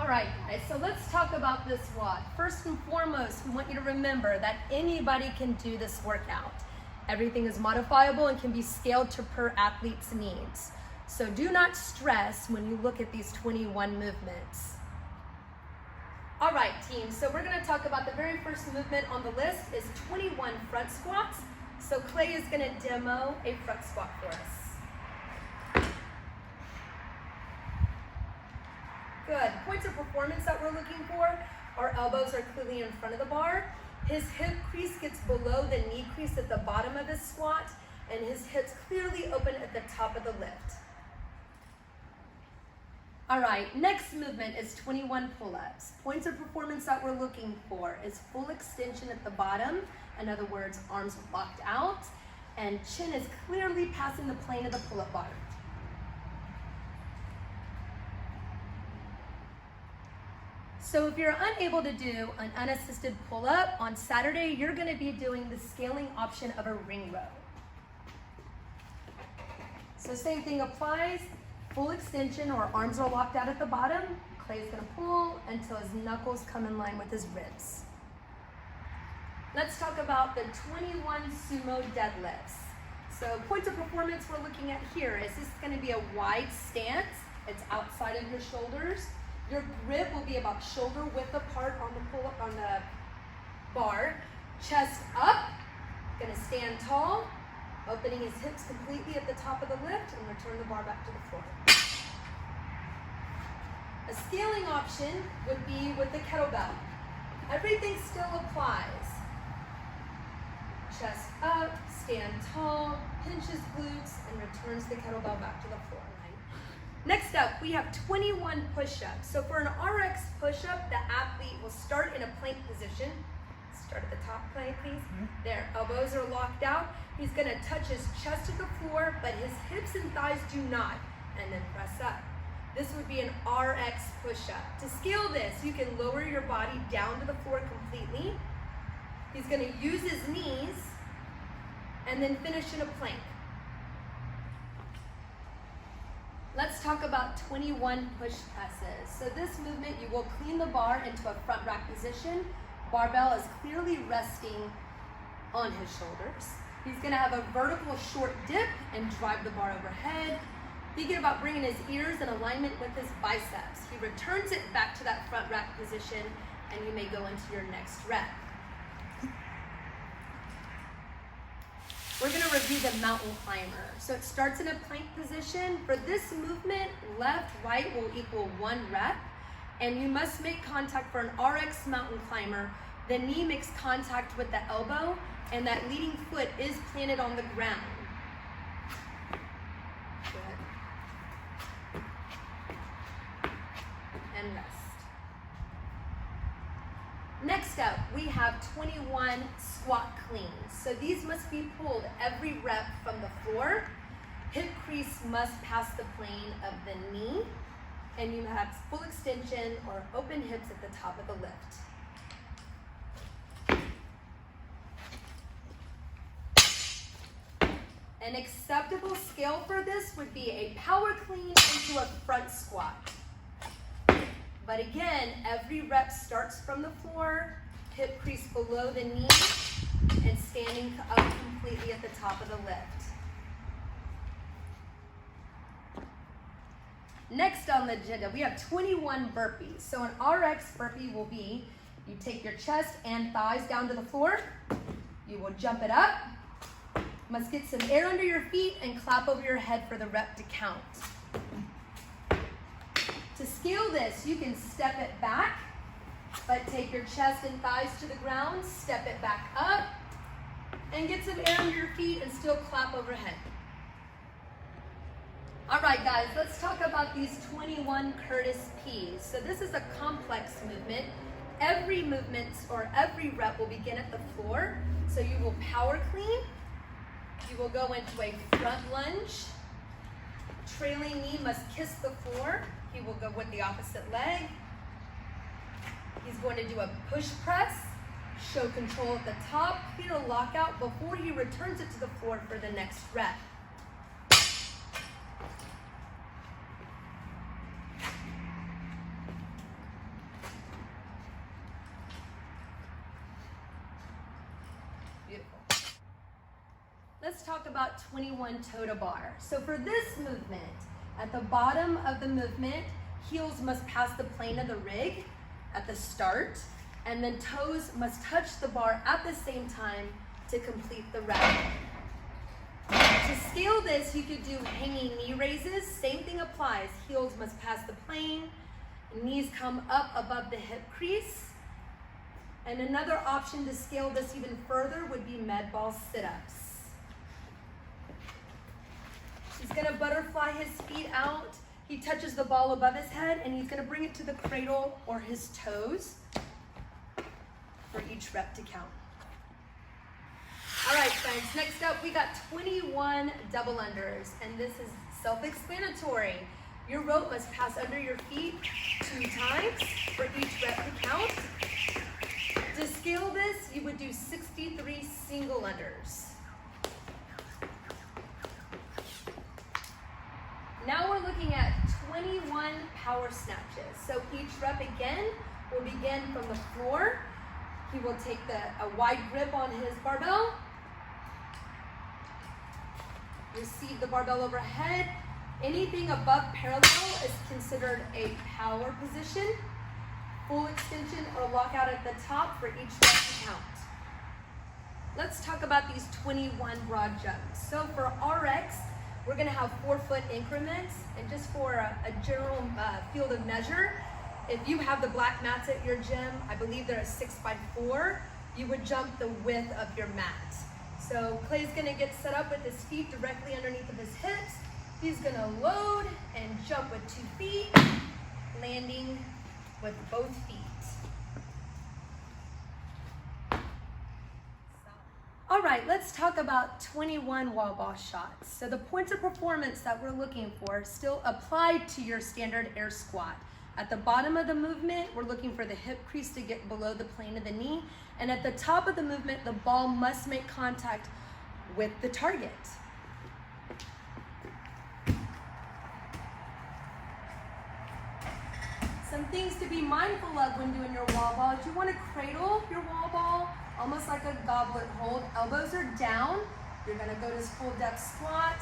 All right, guys, so let's talk about this WOD. First and foremost, we want you to remember that anybody can do this workout. Everything is modifiable and can be scaled to per athlete's needs. So do not stress when you look at these 21 movements. All right, team, so we're gonna talk about the very first movement on the list is 21 front squats. So Clay is gonna demo a front squat for us. Good. Points of performance that we're looking for, our elbows are clearly in front of the bar. His hip crease gets below the knee crease at the bottom of his squat, and his hips clearly open at the top of the lift. All right, next movement is 21 pull-ups. Points of performance that we're looking for is full extension at the bottom. In other words, arms locked out, and chin is clearly passing the plane of the pull-up bar. So if you're unable to do an unassisted pull-up, on Saturday, you're gonna be doing the scaling option of a ring row. So same thing applies, full extension or arms are locked out at the bottom. Clay's gonna pull until his knuckles come in line with his ribs. Let's talk about the 21 sumo deadlifts. So points of performance we're looking at here is this is gonna be a wide stance. It's outside of your shoulders. Your grip will be about shoulder width apart on the pull-up on the bar. Chest up, gonna stand tall, opening his hips completely at the top of the lift and return the bar back to the floor. A scaling option would be with the kettlebell. Everything still applies. Chest up, stand tall, pinches glutes, and returns the kettlebell back to the floor. Next up, we have 21 push-ups. So for an RX push-up, the athlete will start in a plank position. Start at the top, plank, please. There, elbows are locked out. He's gonna touch his chest to the floor, but his hips and thighs do not, and then press up. This would be an RX push-up. To scale this, you can lower your body down to the floor completely. He's gonna use his knees, and then finish in a plank. Let's talk about 21 push presses. So this movement, you will clean the bar into a front rack position. Barbell is clearly resting on his shoulders. He's gonna have a vertical short dip and drive the bar overhead. Thinking about bringing his ears in alignment with his biceps. He returns it back to that front rack position, and you may go into your next rep. We're gonna review the mountain climber. So it starts in a plank position. For this movement, left, right will equal 1 rep, and you must make contact for an RX mountain climber. The knee makes contact with the elbow, and that leading foot is planted on the ground. Good. And rest. Next up, we have 21 squat cleans. So these must be pulled every rep from the floor. Hip crease must pass the plane of the knee, and you have full extension or open hips at the top of the lift. An acceptable scale for this would be a power clean into a front squat. But again, every rep starts from the floor, hip crease below the knee, and standing up completely at the top of the lift. Next on the agenda, we have 21 burpees. So an RX burpee will be, you take your chest and thighs down to the floor, you will jump it up, must get some air under your feet and clap over your head for the rep to count. To scale this, you can step it back, but take your chest and thighs to the ground, step it back up, and get some air under your feet and still clap overhead. All right, guys, let's talk about these 21 Curtis P's. So this is a complex movement. Every movement or every rep will begin at the floor. So you will power clean. You will go into a front lunge. Trailing knee must kiss the floor. He will go with the opposite leg. He's going to do a push press, show control at the top, clear a lockout before he returns it to the floor for the next rep. Let's talk about 21 toe to bar. So for this movement, at the bottom of the movement, heels must pass the plane of the rig at the start, and then toes must touch the bar at the same time to complete the rep. To scale this, you could do hanging knee raises. Same thing applies. Heels must pass the plane, knees come up above the hip crease. And another option to scale this even further would be med ball sit-ups. He's gonna butterfly his feet out. He touches the ball above his head, and he's gonna bring it to the cradle or his toes for each rep to count. All right, friends, next up we got 21 double unders, and this is self-explanatory. Your rope must pass under your feet 2 times for each rep to count. To scale this, you would do 63 single unders. Now we're looking at 21 power snatches. So each rep again will begin from the floor. He will take a wide grip on his barbell, receive the barbell overhead. Anything above parallel is considered a power position. Full extension or lockout at the top for each rep to count. Let's talk about these 21 broad jumps. So for RX, we're gonna have 4-foot increments, and just for a general field of measure, if you have the black mats at your gym, I believe they're a 6x4, you would jump the width of your mat. So Clay's gonna get set up with his feet directly underneath of his hips. He's gonna load and jump with 2 feet, landing with both feet. All right, let's talk about 21 wall ball shots. So the points of performance that we're looking for still apply to your standard air squat. At the bottom of the movement, we're looking for the hip crease to get below the plane of the knee. And at the top of the movement, the ball must make contact with the target. Some things to be mindful of when doing your wall ball is you want to cradle your wall ball almost like a goblet hold. Elbows are down. You're going to go to this full depth squat.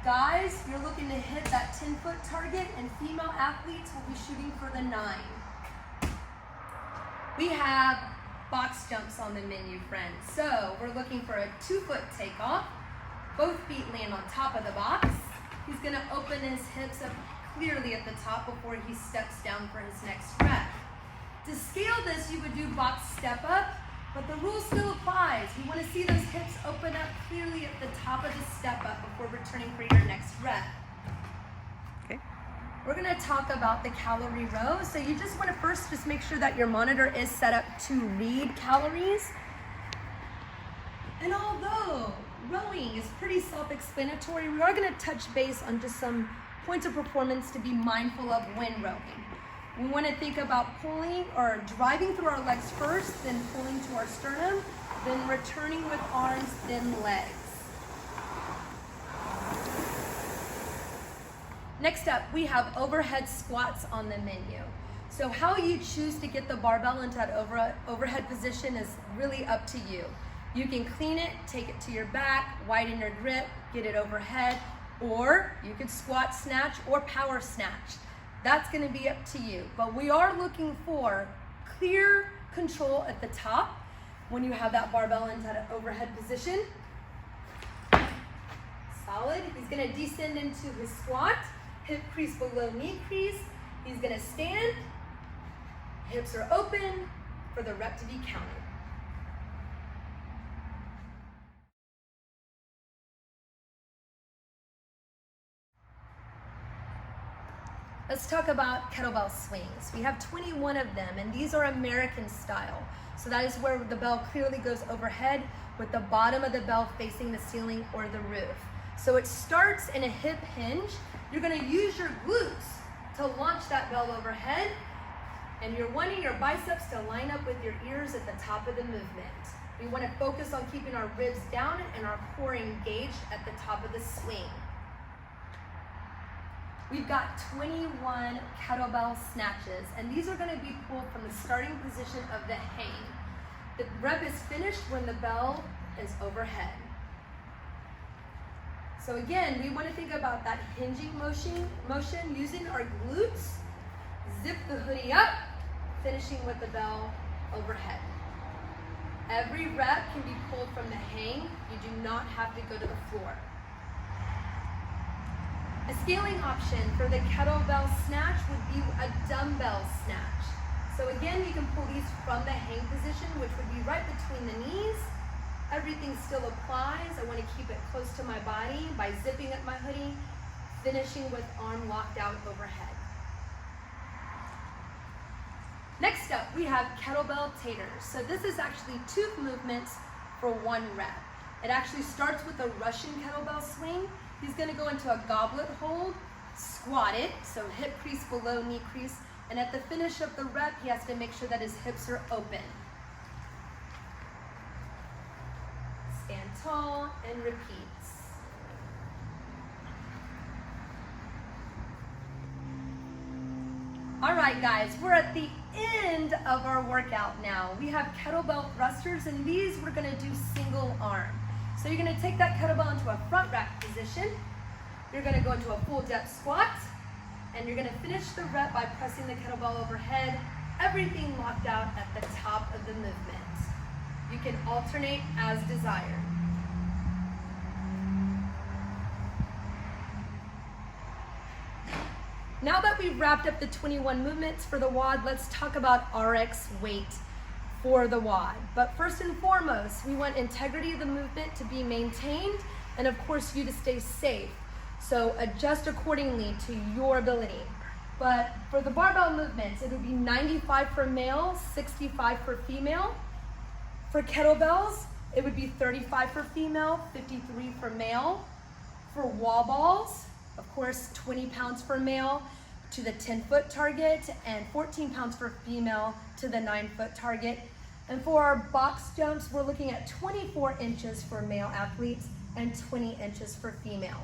Guys, you're looking to hit that 10-foot target, and female athletes will be shooting for the 9. We have box jumps on the menu, friends. So we're looking for a 2-foot takeoff. Both feet land on top of the box. He's going to open his hips up clearly at the top before he steps down for his next rep. To scale this, you would do box step up, but the rule still applies. You want to see those hips open up clearly at the top of the step up before returning for your next rep. Okay. We're going to talk about the calorie row. So you just want to first just make sure that your monitor is set up to read calories. And although rowing is pretty self-explanatory, we are going to touch base on just some points of performance to be mindful of when rowing. We want to think about pulling or driving through our legs first, then pulling to our sternum, then returning with arms, then legs. Next up, we have overhead squats on the menu. So how you choose to get the barbell into that overhead position is really up to you. You can clean it, take it to your back, widen your grip, get it overhead, or you could squat snatch or power snatch. That's going to be up to you. But we are looking for clear control at the top when you have that barbell into that overhead position. Solid. He's going to descend into his squat, hip crease below knee crease. He's going to stand. Hips are open for the rep to be counted. Let's talk about kettlebell swings. We have 21 of them, and these are American style. So that is where the bell clearly goes overhead with the bottom of the bell facing the ceiling or the roof. So it starts in a hip hinge. You're gonna use your glutes to launch that bell overhead, and you're wanting your biceps to line up with your ears at the top of the movement. We wanna focus on keeping our ribs down and our core engaged at the top of the swing. We've got 21 kettlebell snatches, and these are going to be pulled from the starting position of the hang. The rep is finished when the bell is overhead. So again, we want to think about that hinging motion using our glutes. Zip the hoodie up, finishing with the bell overhead. Every rep can be pulled from the hang. You do not have to go to the floor. A scaling option for the kettlebell snatch would be a dumbbell snatch. So again, you can pull these from the hang position, which would be right between the knees. Everything still applies. I want to keep it close to my body by zipping up my hoodie, finishing with arm locked out overhead. Next up, we have kettlebell taters. So this is actually 2 movements for 1 rep. It actually starts with a Russian kettlebell swing. He's going to go into a goblet hold, squat it, so hip crease below knee crease, and at the finish of the rep, he has to make sure that his hips are open. Stand tall and repeats. All right, guys, we're at the end of our workout now. We have kettlebell thrusters, and these we're going to do single arm. So you're going to take that kettlebell into a front rack position. You're going to go into a full depth squat, and you're going to finish the rep by pressing the kettlebell overhead, everything locked out at the top of the movement. You can alternate as desired. Now that we've wrapped up the 21 movements for the WOD, let's talk about RX weight for the WOD. But first and foremost, we want integrity of the movement to be maintained, and of course you to stay safe. So adjust accordingly to your ability. But for the barbell movements, it would be 95 for male, 65 for female. For kettlebells, it would be 35 for female, 53 for male. For wall balls, of course, 20 pounds for male to the 10-foot target, and 14 pounds for female to the 9-foot target. And for our box jumps, we're looking at 24 inches for male athletes and 20 inches for female.